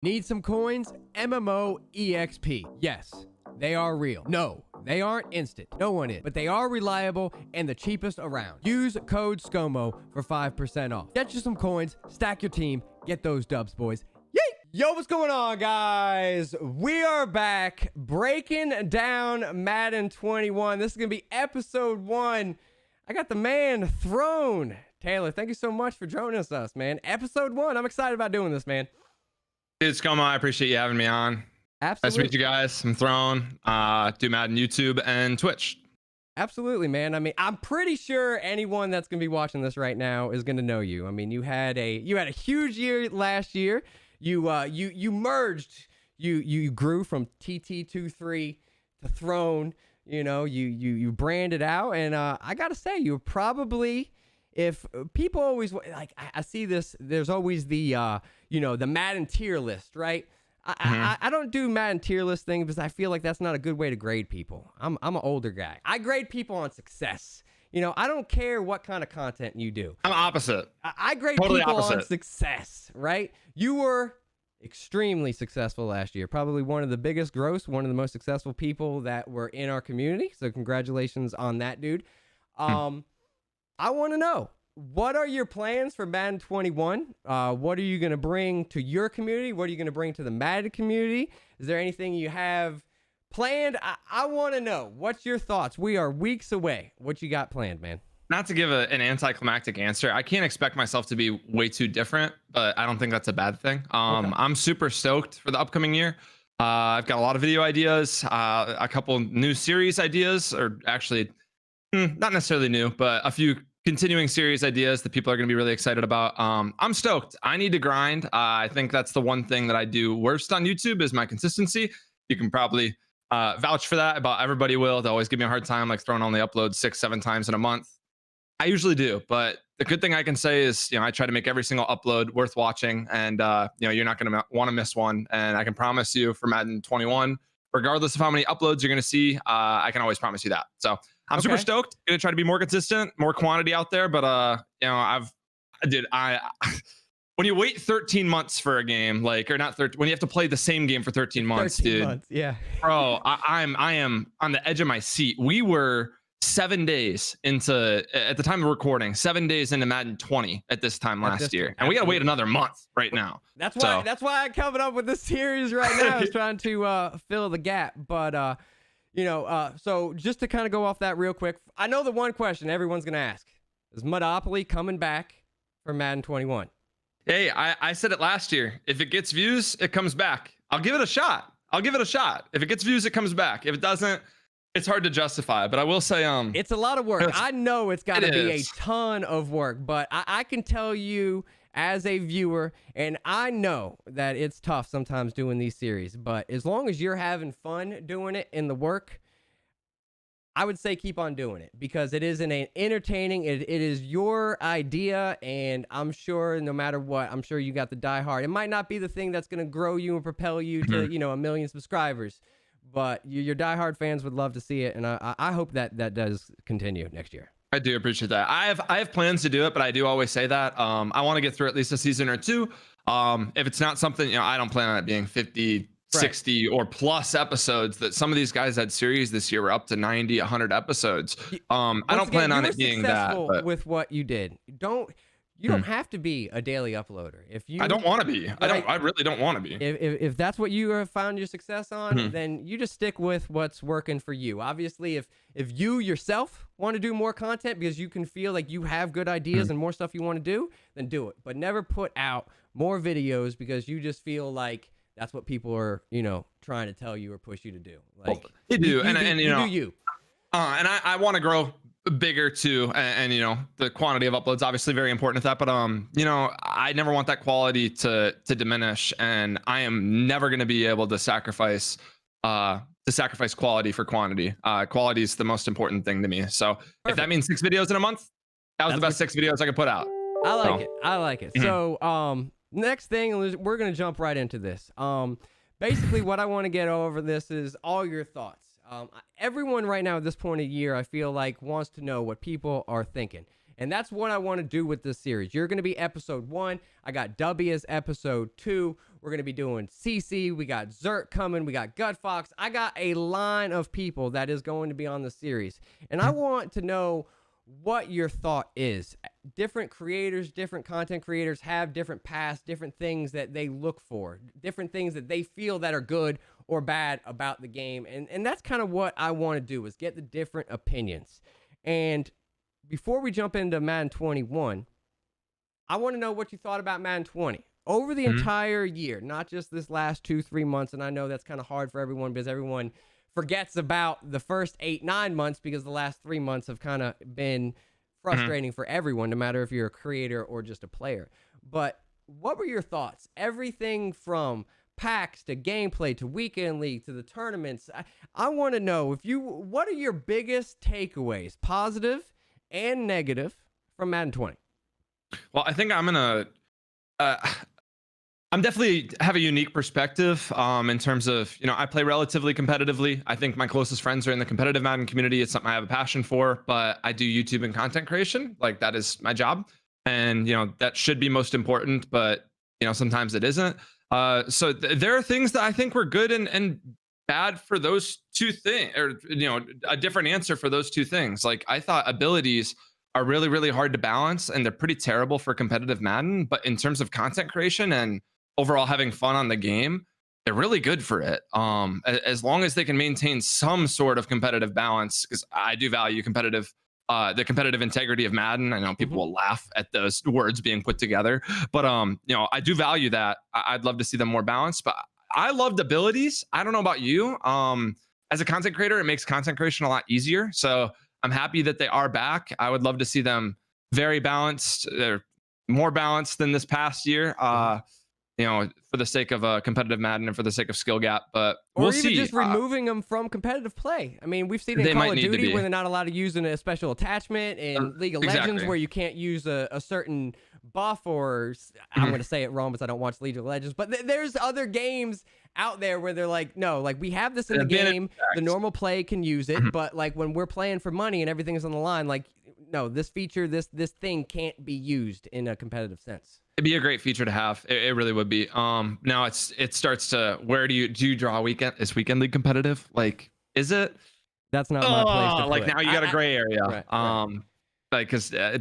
Need some coins? MMO EXP. Yes, they are real. No, they aren't instant. No one is. But they are reliable and the cheapest around. Use code Scomo for 5% off. Get you some coins, stack your team, get those dubs, boys. Yay! Yo, what's going on, guys? We are back breaking down Madden 21. This is going to be episode 1. I got the man Throne. Taylor, thank you so much for joining us, man. Episode 1. I'm excited about doing this, man. Dude, Scomo, I appreciate you having me on. Absolutely. Nice to meet you guys. I'm Throne. Do Madden YouTube and Twitch. Absolutely, man. I mean, I'm pretty sure anyone that's gonna be watching this right now is gonna know you. I mean, you had a huge year last year. You merged. You grew from TT23 to Throne. You know, you branded out, and I gotta say, you were probably, if people always like, I see this. There's always the the Madden tier list, right? I don't do Madden tier list things because I feel like that's not a good way to grade people. I'm an older guy. I grade people on success. You know, I don't care what kind of content you do. I'm opposite. I grade totally people opposite. on success, right? You were extremely successful last year. Probably one of the biggest gross, one of the most successful people that were in our community. So congratulations on that, dude. I want to know, what are your plans for Madden 21? What are you going to bring to your community? What are you going to bring to the Madden community? Is there anything you have planned? I want to know. What's your thoughts? We are weeks away. What you got planned, man? Not to give an anticlimactic answer, I can't expect myself to be way too different, but I don't think that's a bad thing. Okay. I'm super stoked for the upcoming year. I've got a lot of video ideas, a couple new series ideas, or actually not necessarily new, but a few continuing series ideas that people are going to be really excited about. I'm stoked. I need to grind. I think that's the one thing that I do worst on YouTube is my consistency. You can probably vouch for that. About everybody will. They always give me a hard time, like Throne only uploads 6-7 times in a month. I usually do, but the good thing I can say is, I try to make every single upload worth watching, and you're not going to want to miss one. And I can promise you for Madden 21, regardless of how many uploads you're going to see, I can always promise you that. So I'm super stoked. Gonna try to be more consistent, more quantity out there. But when you wait 13 months for a game, like, or not 13, when you have to play the same game for 13 months, 13 dude. months, yeah. Bro, I am on the edge of my seat. We were 7 days into, at the time of recording, 7 days into Madden 20 at this time last year, and we gotta wait another month right now. That's why I'm coming up with this series right now. Is trying to fill the gap, but so just to kind of go off that real quick, I know the one question everyone's gonna ask is Monopoly coming back for Madden 21? Hey, I said it last year. If it gets views, it comes back. I'll give it a shot. If it gets views, it comes back. If it doesn't, it's hard to justify. But I will say, it's a lot of work. I know it's got to be a ton of work, but I can tell you as a viewer, and I know that it's tough sometimes doing these series, but as long as you're having fun doing it in the work, I would say keep on doing it, because it is entertaining. It is your idea, and I'm sure no matter what, I'm sure you got the diehard. It might not be the thing that's going to grow you and propel you to, 1 million subscribers, but your diehard fans would love to see it, and I hope that does continue next year. I do appreciate that. I have plans to do it, but I do always say that I want to get through at least a season or two. If it's not something, I don't plan on it being 50, 60 or plus episodes. That some of these guys had series this year were up to 90, 100 episodes. I don't plan on it being that. But with what you did, you don't have to be a daily uploader. I don't want to be. I really don't want to be. If that's what you have found your success on, then you just stick with what's working for you. Obviously, if you yourself want to do more content because you can feel like you have good ideas and more stuff you want to do, then do it. But never put out more videos because you just feel like that's what people are, trying to tell you or push you to do. Like they do, and you do you. And I want to grow bigger too, and the quantity of uploads obviously very important at that, but I never want that quality to diminish, and I am never going to be able to sacrifice quality for quantity. Quality is the most important thing to me. So if that means 6 videos in a month, that's the best 6 videos I could put out. I like it. So next thing, we're going to jump right into this. Basically what I want to get over this is all your thoughts. Everyone right now at this point of year, I feel like, wants to know what people are thinking. And that's what I want to do with this series. You're going to be episode 1. I got W as episode 2. We're going to be doing CC. We got Zert coming. We got Gut Fox. I got a line of people that is going to be on the series. And I want to know what your thought is. Different creators, different content creators have different paths, different things that they look for, different things that they feel that are good or bad about the game. And that's kind of what I want to do, is get the different opinions. And before we jump into Madden 21, I want to know what you thought about Madden 20 over the entire year, not just this last 2-3 months. And I know that's kind of hard for everyone because everyone forgets about the first 8-9 months, because the last 3 months have kind of been frustrating for everyone, no matter if you're a creator or just a player. But what were your thoughts? Everything from packs to gameplay to weekend league to the tournaments. I want to know what are your biggest takeaways, positive and negative, from Madden 20? Well, I think I'm definitely have a unique perspective in terms of, I play relatively competitively. I think my closest friends are in the competitive Madden community. It's something I have a passion for, but I do YouTube and content creation. Like, that is my job. And, that should be most important, but, sometimes it isn't. So there are things that I think were good and bad for those two things, or, a different answer for those two things. Like, I thought abilities are really, really hard to balance, and they're pretty terrible for competitive Madden. But in terms of content creation and overall having fun on the game, they're really good for it. As long as they can maintain some sort of competitive balance, because I do value the competitive integrity of Madden. I know people will laugh at those words being put together, but I do value that. I'd love to see them more balanced, but I loved abilities. I don't know about you. As a content creator, it makes content creation a lot easier. So I'm happy that they are back. I would love to see them very balanced, more balanced than this past year. For the sake of competitive Madden and for the sake of skill gap, but we'll see. Or even just removing them from competitive play. I mean, we've seen it in Call of Duty when they're not allowed to use a special attachment, in League of Legends where you can't use a certain buff, or I'm going to say it wrong because I don't watch League of Legends, but there's other games out there where they're like, no, like, we have this in the game, the normal play can use it, but like when we're playing for money and everything is on the line, like, no, this feature, this thing can't be used in a competitive sense. It'd be a great feature to have. It really would be. Now it starts to, where do you draw weekend? Is weekend league competitive? Like, is it? That's not my place to like put. Now you got a gray area. Right. Like, because I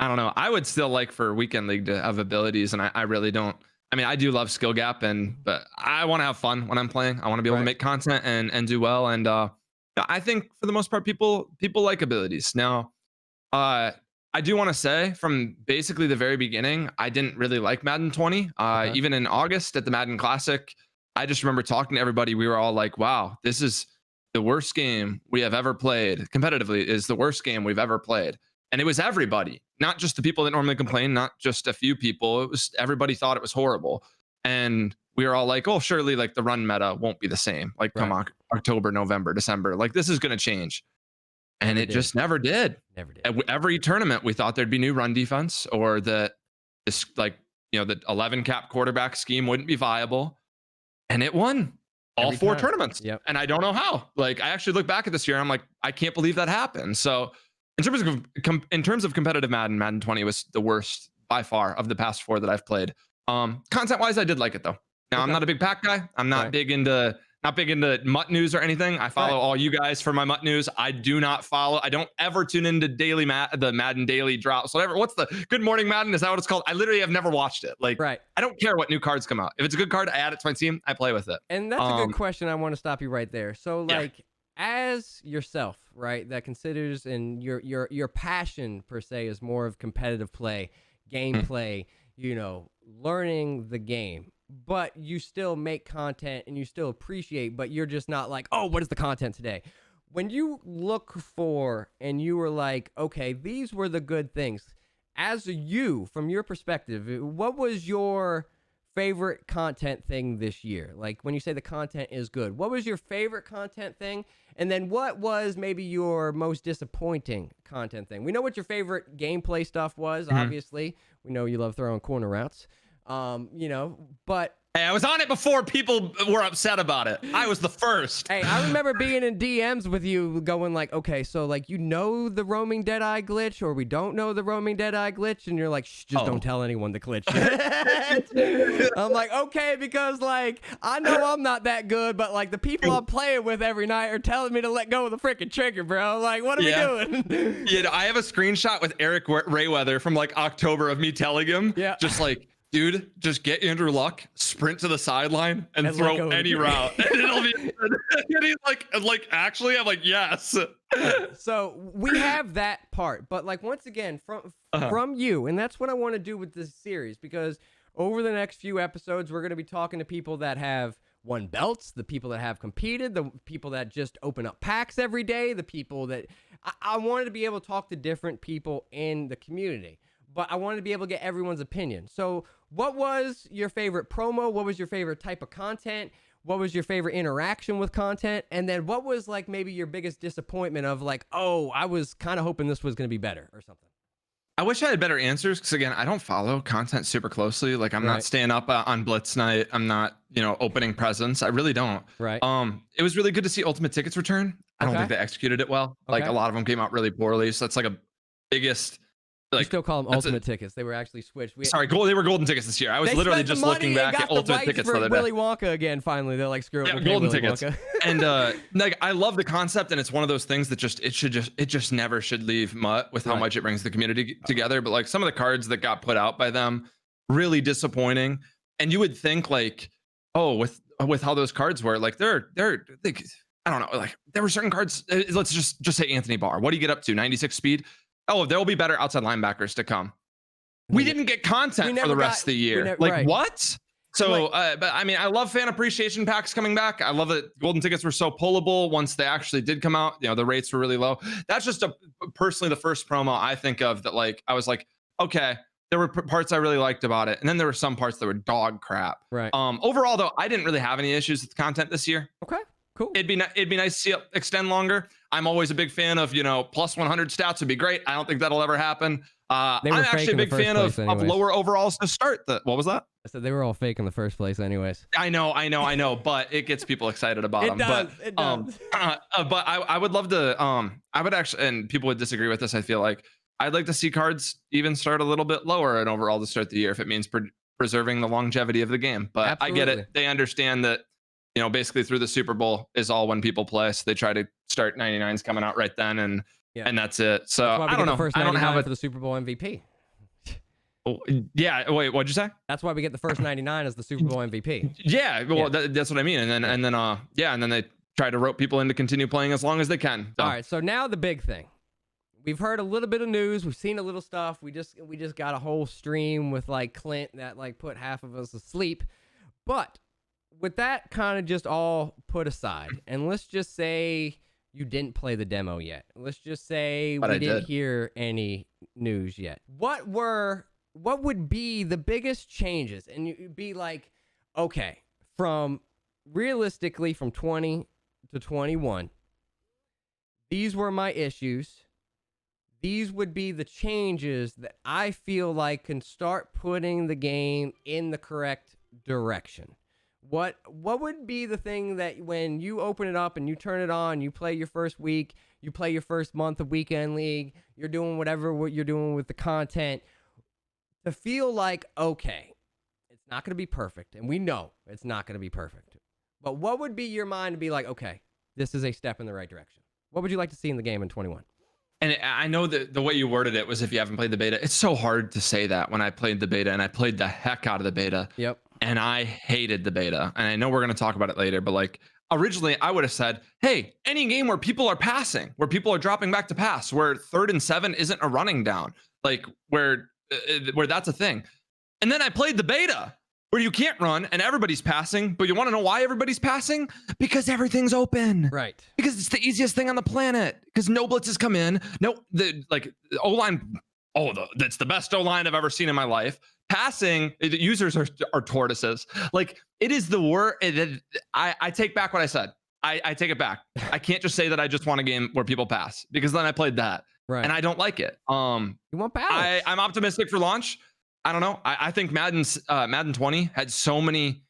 don't know. I would still like for weekend league to have abilities, and I really don't. I mean, I do love skill gap, but I want to have fun when I'm playing. I want to be able to make content and do well. And I think for the most part, people like abilities. Now, I do want to say, from basically the very beginning, I didn't really like Madden 20. Even in August at the Madden Classic, I just remember talking to everybody. We were all like, wow, this is the worst game we have ever played. Competitively is the worst game we've ever played. And it was everybody, not just the people that normally complain, not just a few people. It was everybody thought it was horrible. And we were all like, oh, surely like the run meta won't be the same. Like, come on, October, November, December, like this is going to change. And it just never did. Never did. At every tournament, we thought there'd be new run defense, or that this, like, the 11 cap quarterback scheme wouldn't be viable. And it won all 4 tournaments. Yep. And I don't know how. Like, I actually look back at this year and I'm like, I can't believe that happened. So in terms of competitive Madden 20 was the worst by far of the past 4 that I've played. Content wise, I did like it though. Now, I'm not a big pack guy. I'm not big into MUT news or anything. I follow all you guys for my MUT news. I don't ever tune into the Madden daily drops, whatever. What's the Good Morning Madden? Is that what it's called? I literally have never watched it. Like, I don't care what new cards come out. If it's a good card, I add it to my team. I play with it. And that's a good question. I want to stop you right there. So, like, as yourself, right, that considers, and your passion per se is more of competitive play, gameplay, learning the game, but you still make content and you still appreciate, but you're just not like, oh, what is the content today? When you look for, and you were like, okay, these were the good things, as you, from your perspective, what was your favorite content thing this year? Like, when you say the content is good, what was your favorite content thing? And then what was maybe your most disappointing content thing? We know what your favorite gameplay stuff was, obviously. We know you love throwing corner routes. But Hey, I was on it before people were upset about it. I was the first. Hey, I remember being in DMs with you going like, okay, so like, you know the roaming Deadeye glitch, or we don't know the roaming Deadeye glitch, and you're like, shh, just don't tell anyone the glitch yet. I'm like, okay, because like, I know I'm not that good, but like the people I'm playing with every night are telling me to let go of the freaking trigger, bro. Like, what are we doing? Yeah, I have a screenshot with Eric Rayweather from like October of me telling him, just like, dude, just get Andrew Luck, sprint to the sideline, and throw any route, and it'll be good. And he's like, actually, I'm like, yes. So we have that part, but like once again, from you, and that's what I want to do with this series, because over the next few episodes, we're going to be talking to people that have won belts, the people that have competed, the people that just open up packs every day, the people that I wanted to be able to talk to different people in the community. But I wanted to be able to get everyone's opinion. So what was your favorite promo? What was your favorite type of content? What was your favorite interaction with content? And then what was like maybe your biggest disappointment of like, oh, I was kind of hoping this was going to be better or something? I wish I had better answers, because again, I don't follow content super closely. Like I'm not staying up on Blitz night. I'm not, opening presents. I really don't. Right. It was really good to see Ultimate Tickets return. I don't think they executed it well. Like a lot of them came out really poorly. So that's like a biggest. Like, you still call them Ultimate Tickets. They were actually switched. Sorry, they were golden tickets this year. I was literally just looking back at Ultimate Tickets the other day. Willy Wonka again. Finally, they're like, screw it. Yeah, golden tickets. And like I love the concept, and it's one of those things that it just never should leave Mutt with how much it brings the community together. But like some of the cards that got put out by them, really disappointing. And you would think like, oh, with how those cards were, like they're like, I don't know, like there were certain cards. Let's just say Anthony Barr. What do you get up to? 96 speed. Oh, there will be better outside linebackers to come. We didn't get content for the rest of the year. What? So, but I mean, I love fan appreciation packs coming back. I love that golden tickets were so pullable once they actually did come out. The rates were really low. That's just personally the first promo I think of that, like, I was like, okay, there were parts I really liked about it. And then there were some parts that were dog crap. Right. Overall, though, I didn't really have any issues with the content this year. Okay. Cool. It'd be nice to see it extend longer. I'm always a big fan of, plus 100 stats would be great. I don't think that'll ever happen. I'm actually a big fan of lower overalls to start. What was that? I said they were all fake in the first place anyways. I know, but it gets people excited about them. It does. But I would love to, I would actually, and people would disagree with this, I feel like, I'd like to see cards even start a little bit lower in overall to start the year if it means preserving the longevity of the game. But absolutely. I get it. They understand that, basically through the Super Bowl is all when people play. So they try to start 99s coming out right then, and that's it. So I don't know. I don't have it for the Super Bowl MVP. Oh, yeah. Wait, what'd you say? That's why we get the first 99 as the Super Bowl MVP. Yeah. Well, that's what I mean. And then they try to rope people in to continue playing as long as they can. So. All right. So now the big thing. We've heard a little bit of news. We've seen a little stuff. We just got a whole stream with like Clint that like put half of us asleep. But with that kind of just all put aside, and let's just say you didn't play the demo yet. Let's just say we didn't hear any news yet. What would be the biggest changes? And you'd be like, okay, realistically from 20 to 21, these were my issues. These would be the changes that I feel like can start putting the game in the correct direction. What would be the thing that when you open it up and you turn it on, you play your first week, you play your first month of weekend league, you're doing what you're doing with the content, to feel like, okay, it's not going to be perfect, and we know it's not going to be perfect, but what would be your mind to be like, okay, this is a step in the right direction? What would you like to see in the game in 21? And I know that the way you worded it was if you haven't played the beta. It's so hard to say that when I played the beta, and I played the heck out of the beta. Yep. And I hated the beta. And I know we're going to talk about it later, but like originally I would have said, hey, any game where people are passing, where people are dropping back to pass, where 3rd and 7 isn't a running down, like where that's a thing. And then I played the beta where you can't run and everybody's passing, but you want to know why everybody's passing? Because everything's open. Right. Because it's the easiest thing on the planet. Because no blitzes come in. No, O-line, that's the best O-line I've ever seen in my life. Passing, the users are tortoises. Like, it is the word. I take back what I said. I take it back. I can't just say that I just want a game where people pass, because then I played that. Right. And I don't like it. You want balance. I'm optimistic for launch. I don't know. I think Madden 20 had so many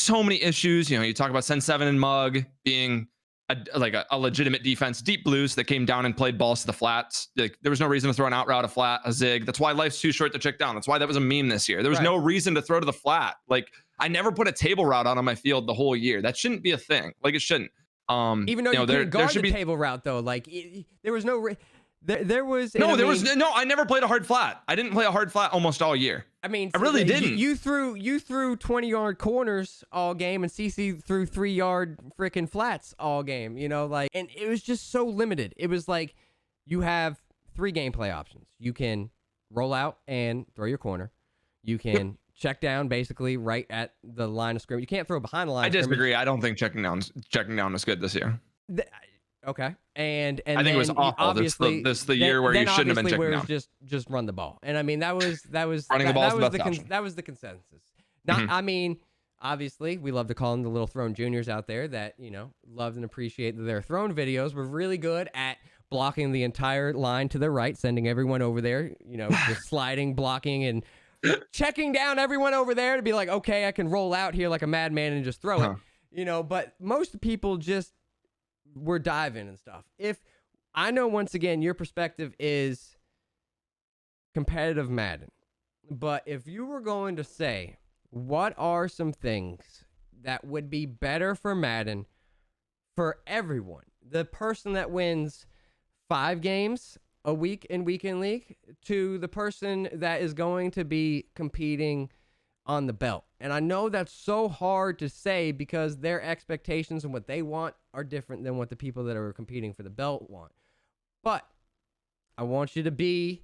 so many issues. You know, you talk about Sen 7 and Mug being a legitimate defense. Deep Blues that came down and played balls to the flats. Like, there was no reason to throw an out route, a flat, a zig. That's why life's too short to check down. That's why that was a meme this year. There was no reason to throw to the flat. Like, I never put a table route out on my field the whole year. That shouldn't be a thing. Like, it shouldn't. Even though you couldn't guard the table route, though, like there was no. There was no. I never played a hard flat. I didn't play a hard flat almost all year. I mean, I really didn't. You threw 20-yard corners all game, and CC threw 3-yard freaking flats all game. You know, like, and it was just so limited. It was like you have 3 gameplay options. You can roll out and throw your corner. You can check down basically right at the line of scrimmage. You can't throw behind the line. I disagree. I don't think checking down was good this year. Okay, and I think it was awful. Obviously, this the year where you shouldn't have been checking down. Just run the ball, and I mean that was running the ball that was the consensus. Not, I mean, obviously we love to call them the little thrown juniors out there that loved and appreciate that their thrown videos were really good at blocking the entire line to their right, sending everyone over there, just sliding, blocking, and checking down everyone over there to be like, okay, I can roll out here like a madman and just throw it, But most people just were diving and stuff. If I know, once again, your perspective is competitive Madden, but if you were going to say what are some things that would be better for Madden for everyone, the person that wins 5 games a week in Weekend League to the person that is going to be competing on the belt. And I know that's so hard to say because their expectations and what they want are different than what the people that are competing for the belt want. But I want you to be,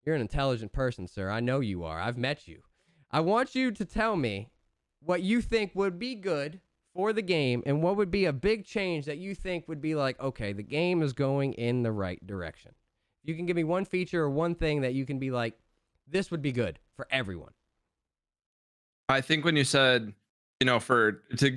you're an intelligent person, sir. I know you are. I've met you. I want you to tell me what you think would be good for the game and what would be a big change that you think would be like, okay, the game is going in the right direction. You can give me one feature or one thing that you can be like, this would be good for everyone. I think when you said, to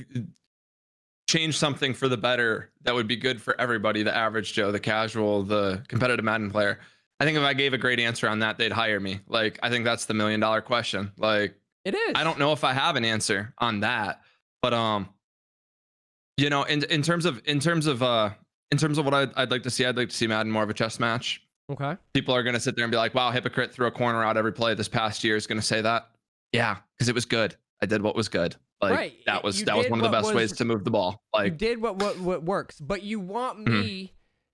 change something for the better that would be good for everybody, the average Joe, the casual, the competitive Madden player, I think if I gave a great answer on that, they'd hire me. Like, I think that's the $1 million question. Like, it is. I don't know if I have an answer on that, but in terms of what I'd like to see, I'd like to see Madden more of a chess match. Okay. People are gonna sit there and be like, "Wow, hypocrite threw a corner out every play this past year." Is gonna say that. Yeah, because it was good. I did what was good. Like, that was one of the best ways to move the ball. Like, you did what works, but you want me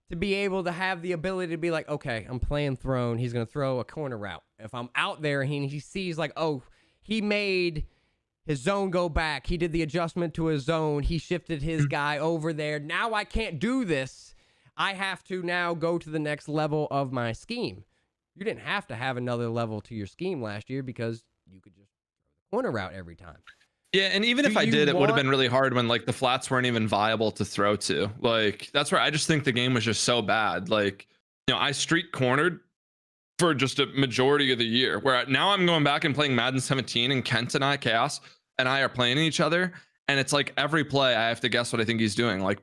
to be able to have the ability to be like, okay, I'm playing Throne. He's gonna throw a corner route. If I'm out there and he sees like, oh, he made his zone go back. He did the adjustment to his zone. He shifted his guy over there. Now I can't do this. I have to now go to the next level of my scheme. You didn't have to have another level to your scheme last year because you could just throw the corner route every time. Yeah, and even if I did, it would have been really hard when like the flats weren't even viable to throw to. Like, that's where I just think the game was just so bad. Like, I street cornered for just a majority of the year, where now I'm going back and playing Madden 17 and Kent and Chaos and I are playing each other, and it's like every play I have to guess what I think he's doing. Like,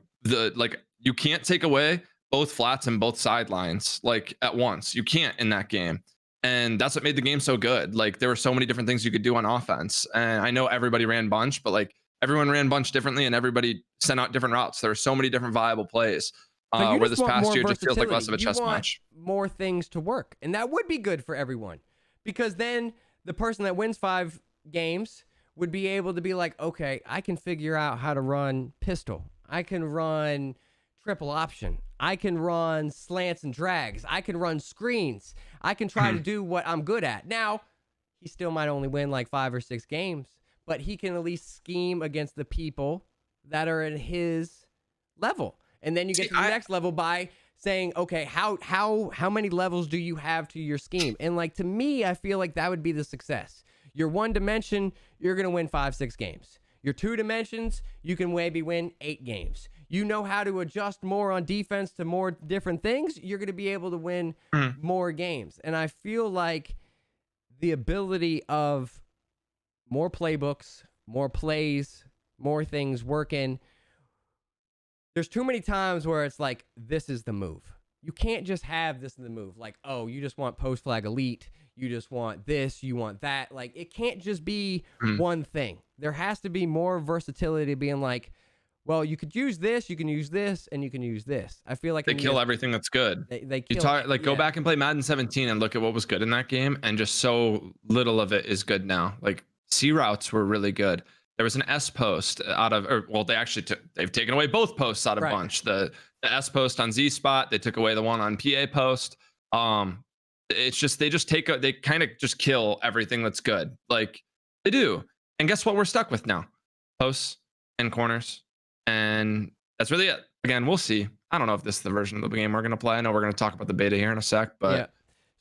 you can't take away both flats and both sidelines like at once. You can't in that game. And that's what made the game so good. Like, there were so many different things you could do on offense. And I know everybody ran bunch, but like everyone ran bunch differently and everybody sent out different routes. There were so many different viable plays. Where this past year just feels like less of a chess match. More things to work. And that would be good for everyone. Because then the person that wins 5 games would be able to be like, okay, I can figure out how to run pistol. I can run triple option. I can run slants and drags. I can run screens. I can try to do what I'm good at. Now, he still might only win like 5 or 6 games, but he can at least scheme against the people that are at his level. And then you get to the next level by saying, okay, how many levels do you have to your scheme? And like, to me, I feel like that would be the success. Your 1 dimension, you're going to win 5, 6 games. Your 2 dimensions, you can maybe win 8 games. You know how to adjust more on defense to more different things, you're going to be able to win more games. And I feel like the ability of more playbooks, more plays, more things working, there's too many times where it's like, this is the move. You can't just have this in the move. Like, oh, you just want post flag elite. you just want this, you want that. Like, it can't just be Mm. one thing. There has to be more versatility, being like, well, you could use this, you can use this, and you can use this. I feel like They kill everything that's good. they You kill talk like go yeah. back and play Madden 17 and look at what was good in that game, and just so little of it is good now. Like C routes were really good. There was an S post out of, or well, they've taken away both posts out of Right. bunch. The S post on Z spot, they took away the one on PA post. It's just they kind of just kill everything that's good. Like they do. And guess what? We're stuck with now posts and corners, and that's really it. Again, we'll see. I don't know if this is the version of the game we're going to play. I know we're going to talk about the beta here in a sec, but yeah.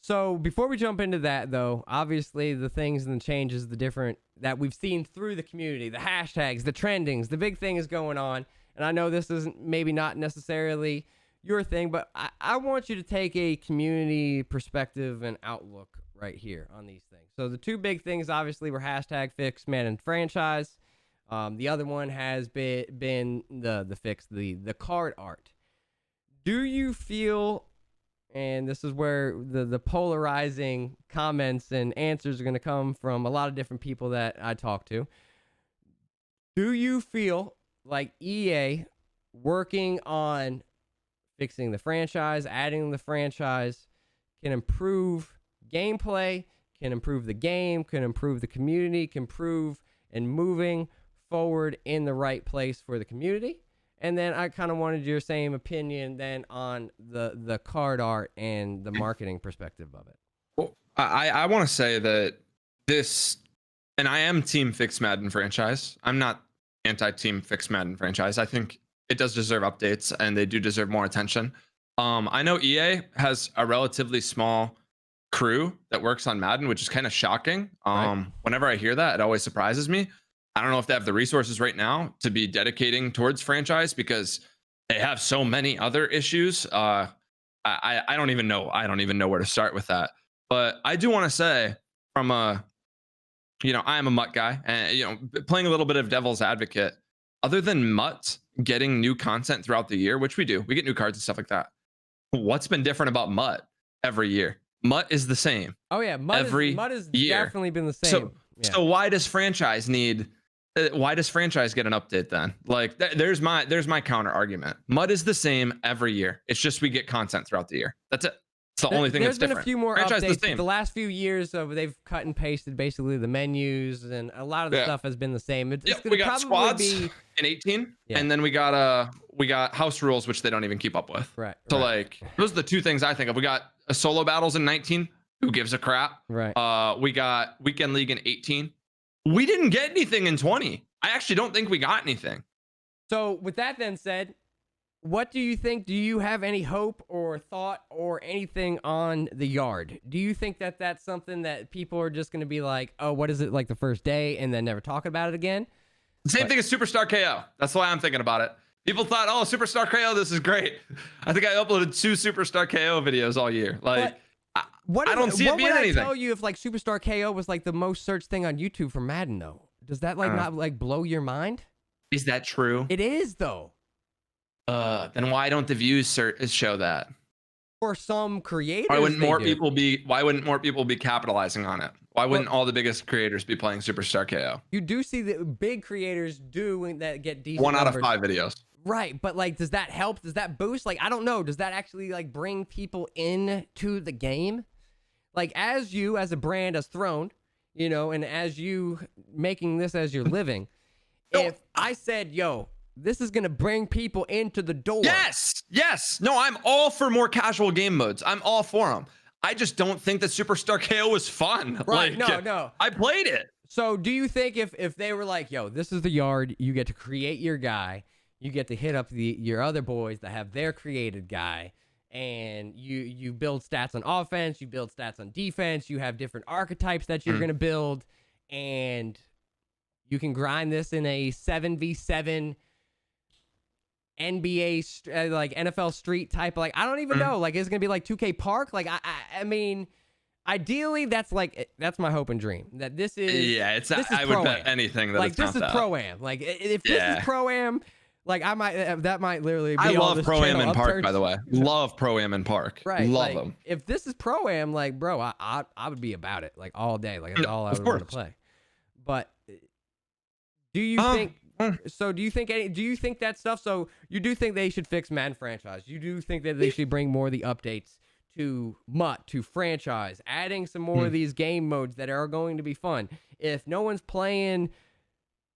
So before we jump into that, though, obviously the things and the changes, the different that we've seen through the community, the hashtags, the trendings, the big thing is going on. And I know this isn't maybe not necessarily your thing, but I want you to take a community perspective and outlook right here on these things. So the two big things obviously were hashtag fix Madden franchise. The other one has been the fix, the card art. Do you feel, and this is where the polarizing comments and answers are going to come from a lot of different people that I talk to. Do you feel like EA working on fixing the franchise, adding the franchise, can improve gameplay, can improve the game, can improve the community, can improve and moving forward in the right place for the community? And then I kind of wanted your same opinion then on the card art and the marketing perspective of it. well, I want to say that this, and I am team fix Madden franchise. I'm not anti-team fix Madden franchise. I think it does deserve updates, and they do deserve more attention. I know EA has a relatively small crew that works on Madden, which is kind of shocking. Right. Whenever I hear that, it always surprises me. I don't know if they have the resources right now to be dedicating towards franchise, because they have so many other issues. I don't even know. I don't even know where to start with that. But I do want to say, from a, I am a Mutt guy, and playing a little bit of devil's advocate. Other than Mutt getting new content throughout the year, which we do, we get new cards and stuff like that. What's been different about Mutt every year? Mutt is the same. Oh yeah, Mutt has year. definitely been the same. So why does franchise need? Why does franchise get an update then? Like, there's my counter argument. Mutt is the same every year. It's just we get content throughout the year. That's it. It's the only thing that's different. There's been a few more franchise updates. The last few years, they've cut and pasted basically the menus, and a lot of the stuff has been the same. It's we got squads in 18, and then we got house rules, which they don't even keep up with. Right. So like, those are the two things I think of. We got a solo battles in 19. Who gives a crap? Right. We got weekend league in 18. We didn't get anything in 20. I actually don't think we got anything. So with that then said, what do you think? Do you have any hope or thought or anything on the yard? Do you think that that's something that people are just going to be like, oh, what is it like the first day, and then never talk about it again? Same thing as Superstar KO. That's why I'm thinking about it. People thought, oh, Superstar KO, this is great. I think I uploaded 2 Superstar KO videos all year. Like, I don't see it being anything. What would I tell you if like Superstar KO was like the most searched thing on YouTube for Madden though? Does that like not like blow your mind? Is that true? It is though. Then why don't the views show that? For some creators, why wouldn't more people be capitalizing on it? Why wouldn't all the biggest creators be playing Superstar KO? You do see the big creators do that get decent 1 out numbers. of 5 videos. Right, but like, does that help? Does that boost? Like, I don't know. Does that actually like bring people into the game? Like, as you, as a brand, as Throne, and as you making this as your living, if I said, yo, this is going to bring people into the door. Yes. No, I'm all for more casual game modes. I'm all for them. I just don't think that Superstar KO was fun. Right, like, no. I played it. So do you think if they were like, yo, this is the yard, you get to create your guy, you get to hit up your other boys that have their created guy, and you build stats on offense, you build stats on defense, you have different archetypes that you're going to build, and you can grind this in a 7v7 NBA like NFL Street type, like I don't even know, like it's gonna be like 2K Park, like I mean, ideally that's my hope and dream that this is I would bet anything that like it's not this is that. Pro-Am, like if this is Pro-Am, Like I might that might literally be I all love this Pro Am channel in Park, upturns. by the way. Love Pro Am in Park. Right. Love Like them. if this is Pro Am, like bro, I would be about it like all day. Like that's all I Of would want to course. play. But do you think so? Do you think that stuff? So you do think they should fix Madden franchise? You do think that they should bring more of the updates to MUT, to franchise, adding some more of these game modes that are going to be fun? If no one's playing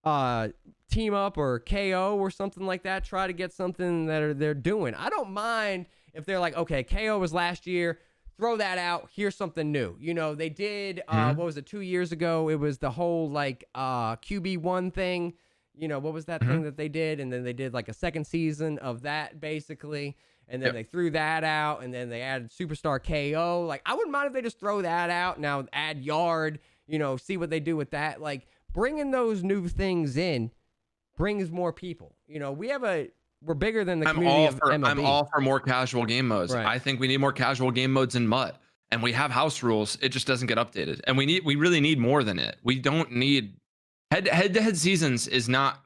team up or KO or something like that, try to get something that they're doing. I don't mind if they're like, okay, KO was last year, throw that out, here's something new. You know, they did what was it, 2 years ago? It was the whole like QB1 thing. You know, what was that thing that they did? And then they did like a second season of that basically. And then they threw that out, and then they added Superstar KO. Like, I wouldn't mind if they just throw that out. Now add Yard, you know, see what they do with that. Like, bringing those new things in brings more people. You know, we're bigger than the community of MLB. I'm all for more casual game modes. Right. I think we need more casual game modes in MUT, and we have house rules. It just doesn't get updated, and we really need more than it. We don't need head-to-head seasons is not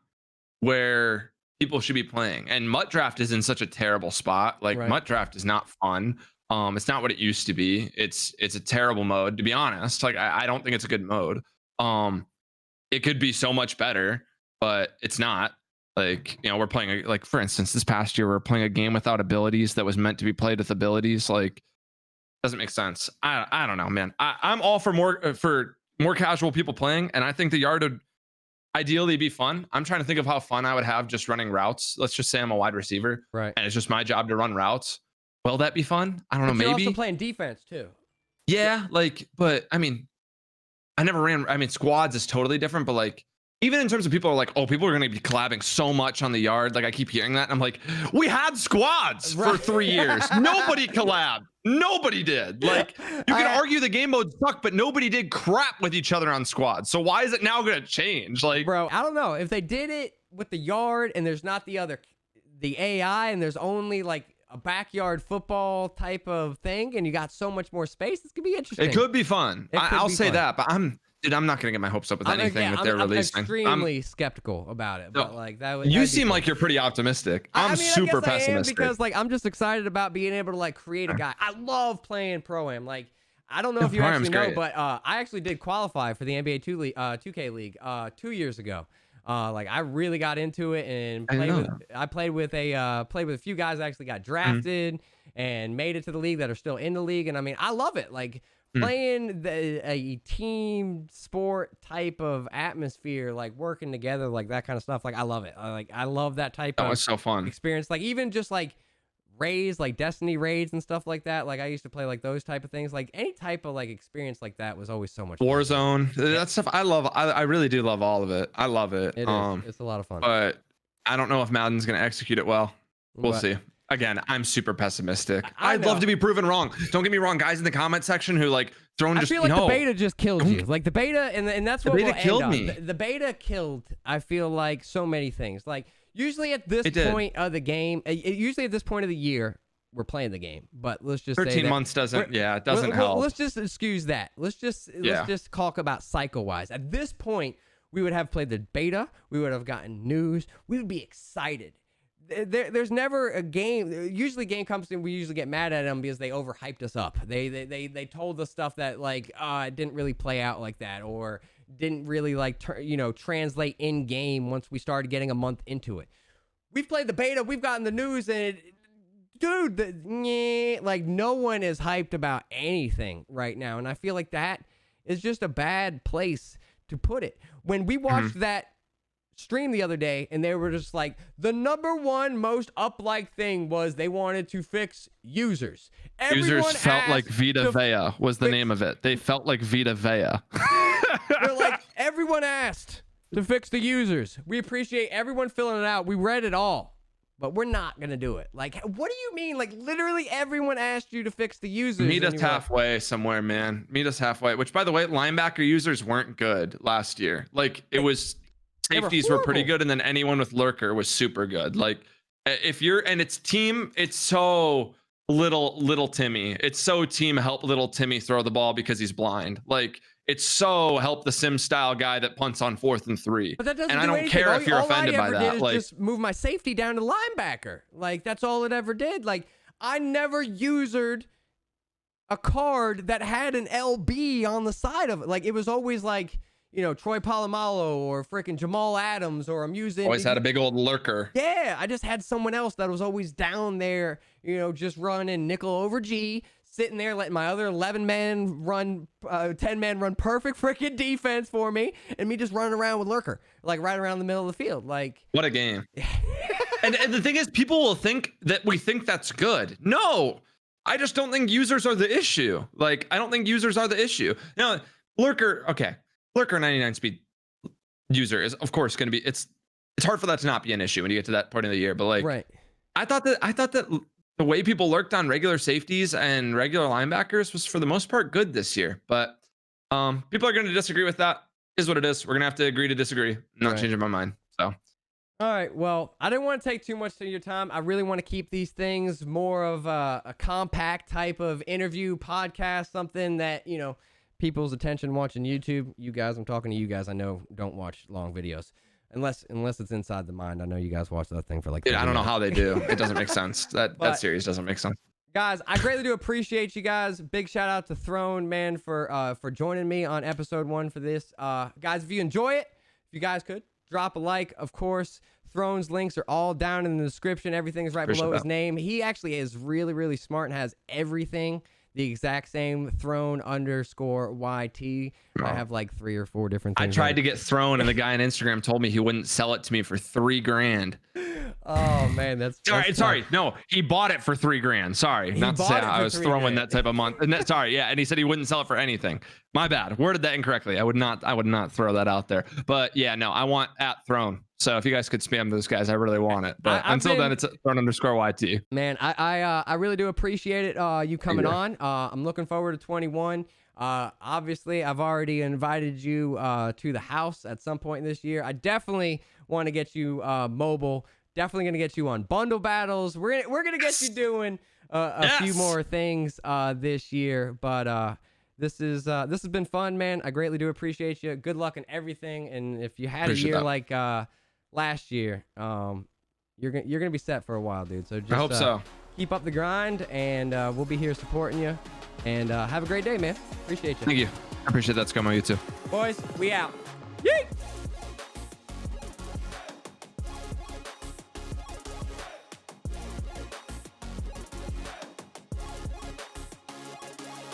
where people should be playing, and MUT Draft is in such a terrible spot. Like MUT Draft is not fun. It's not what it used to be. It's a terrible mode, to be honest. Like I don't think it's a good mode. It could be so much better, but it's not. Like, you know, we're playing like, for instance, this past year we we're playing a game without abilities that was meant to be played with abilities. Like, doesn't make sense. I don't know, man. I'm all for more casual people playing, and I think the yard would ideally be fun. I'm trying to think of how fun I would have just running routes. Let's just say I'm a wide receiver, right? And it's just my job to run routes. Will that be fun? I don't know. You're Maybe. also playing defense too. Yeah, like, but I mean, I never ran. I mean, squads is totally different, but like, even in terms of people are like, oh, people are going to be collabing so much on the yard. Like, I keep hearing that. And I'm like, we had squads for 3 years. Nobody collabed. Nobody did. Like, you can argue the game mode sucked, but nobody did crap with each other on squads. So why is it now going to change? Like, bro, I don't know if they did it with the yard and there's not the AI and there's only like a backyard football type of thing and you got so much more space. This could be interesting. It could be fun. I'll say that, but I'm not gonna get my hopes up with anything that they're releasing. I'm extremely skeptical about it, but like that would. You seem like you're pretty optimistic. I'm super pessimistic because like I'm just excited about being able to like create a guy. I love playing Pro Am. Like I don't know if you actually know, but I actually did qualify for the NBA 2K League 2 years ago. Like I really got into it and played with a few guys that actually got drafted and made it to the league that are still in the league. And I mean, I love it. Like playing a team sport type of atmosphere, like working together, like that kind of stuff. Like I love it. I love that type of was so fun experience. Like even just like raids, like Destiny raids and stuff like that. Like I used to play like those type of things. Like any type of like experience like that was always so much fun. Warzone, that stuff I love. I really do love all of it. I love it. It is. It's a lot of fun. But I don't know if Madden's gonna execute it well. We'll see. Again, I'm super pessimistic. I'd love to be proven wrong. Don't get me wrong, guys in the comment section who like throwing just. I feel like the beta just killed you. Like the beta, and that's what the beta killed me. The beta killed. I feel like so many things. Like usually at this point of the game, usually at this point of the year, we're playing the game. But let's just 13 say months doesn't. Yeah, it doesn't help. Let's just excuse that. Let's just talk about cycle-wise. At this point, we would have played the beta. We would have gotten news. We would be excited. There's never a game. Usually, game companies, we usually get mad at them because they overhyped us up. They told us stuff that like it didn't really play out like that, or didn't really like translate in game once we started getting a month into it. We've played the beta. We've gotten the news, and like no one is hyped about anything right now, and I feel like that is just a bad place to put it. When we watched that stream the other day and they were just like, the #1 most up-like thing was they wanted to fix users. Users felt like Vita Vea was the name of it. They felt like Vita Vea. They're like, everyone asked to fix the users. We appreciate everyone filling it out. We read it all, but we're not gonna do it. Like, what do you mean? Like, literally everyone asked you to fix the users. Meet us halfway somewhere, man. Meet us halfway. Which, by the way, linebacker users weren't good last year. Like, it was. Safeties were pretty good, and then anyone with lurker was super good. Like if you're, and it's team, it's so little Timmy. It's so team help little Timmy throw the ball because he's blind. Like it's so help the sim style guy that punts on 4th and 3. But that doesn't and do I don't anything. care if you're offended by that. All I ever did is Like, just move my safety down to linebacker. Like, that's all it ever did. Like, I never usered a card that had an LB on the side of it. Like, it was always like, you know, Troy Polamalu or freaking Jamal Adams, or I'm using. always had a big old lurker. Yeah, I just had someone else that was always down there, you know, just running nickel over G, sitting there letting my other 11-man run, 10-man run perfect freaking defense for me, and me just running around with lurker, like right around the middle of the field. Like, what a game. and the thing is, people will think that we think that's good. No, I just don't think users are the issue. Like, I don't think users are the issue. Now, lurker, okay. Lurker 99 speed user is of course going to be, it's hard for that to not be an issue when you get to that point of the year. But like, right. I thought that the way people lurked on regular safeties and regular linebackers was for the most part good this year. But people are going to disagree with that. Is what it is. We're going to have to agree to disagree. I'm not changing my mind. So. All right. Well, I didn't want to take too much of your time. I really want to keep these things more of a compact type of interview podcast, something that, you know, people's attention watching YouTube. You guys, I'm talking to you guys. I know don't watch long videos unless it's inside the mind. I know you guys watch that thing for like. Dude, I don't know how they do. It doesn't make sense. That series doesn't make sense. Guys, I greatly do appreciate you guys. Big shout out to Throne, man, for joining me on episode 1 for this. Guys, if you enjoy it, if you guys could drop a like, of course. Throne's links are all down in the description. Everything is right below his name. He actually is really, really smart and has everything the exact same. Throne _YT. I have like 3 or 4 different things. I tried to get Throne, and the guy on Instagram told me he wouldn't sell it to me for $3,000. Oh man, that's sorry. No, he bought it for $3,000. Sorry, not to say I was throwing that type of month. And sorry, yeah, and he said he wouldn't sell it for anything. My bad. Worded that incorrectly. I would not throw that out there. But yeah, no, I want @Throne. So if you guys could spam those guys, I really want it. But until then, it's Throne _YT. Man, I really do appreciate it. You coming on. I'm looking forward to 21. Obviously, I've already invited you to the house at some point this year. I definitely want to get you mobile. Definitely gonna get you on bundle battles. We're gonna get you doing a few more things this year. But this has been fun, man. I greatly do appreciate you. Good luck in everything. And if you had a year like last year, you're gonna be set for a while, dude. So just, I hope so. Keep up the grind, and we'll be here supporting you. And have a great day, man. Appreciate you. Thank you. I appreciate that, Scomo. You too. Boys, we out. Yeet!